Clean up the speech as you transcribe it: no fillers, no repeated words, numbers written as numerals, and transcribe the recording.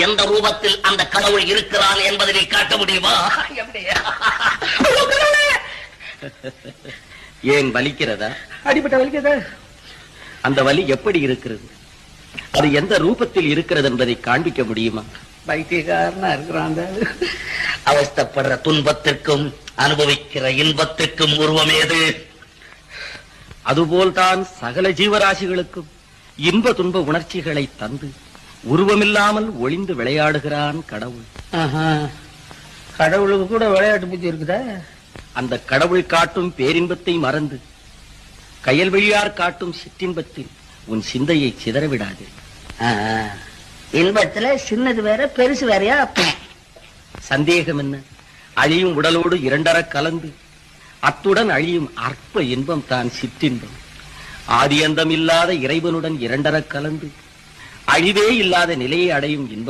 எந்த ரூபத்தில் அந்த கடவுள் இருக்கிறான் என்பதை நீ காட்ட முடியுமா? ஏன் வலிக்கிறதா? அடிபட்ட வலிக்கிறதா? அந்த வலி எப்படி இருக்கிறது, அது எந்த ரூபத்தில் இருக்கிறது என்பதை காண்பிக்க முடியுமா? பைத்தியக்காரனா இருக்கிறான். அவஸ்தப்படுற துன்பத்திற்கும் அனுபவிக்கிற இன்பத்திற்கும் உருவம் ஏது? அதுபோல்தான் சகல ஜீவராசிகளுக்கும் இன்ப துன்ப உணர்ச்சிகளை தந்து உருவமில்லாமல் ஒளிந்து விளையாடுகிறான் கடவுள். கடவுளுக்கு கூட விளையாட்டு புத்தி இருக்குதா? அந்த கடவுள் காட்டும் பேரின்பத்தை மறந்து கயல்வெளியார் காட்டும் சிற்றின்பத்தில் உன் சிந்தையை சிதறவிடாது. இன்பத்துல சின்னது வேற பெருசு வேறையா? சந்தேகம் என்ன? அழியும் உடலோடு இரண்டர கலந்து அத்துடன் அழியும் அற்ப இன்பம் தான் சிற்றின்பம். ஆதியந்தம் இல்லாத இறைவனுடன் இரண்டர கலந்து அழிவே இல்லாத நிலையை அடையும் இன்பம்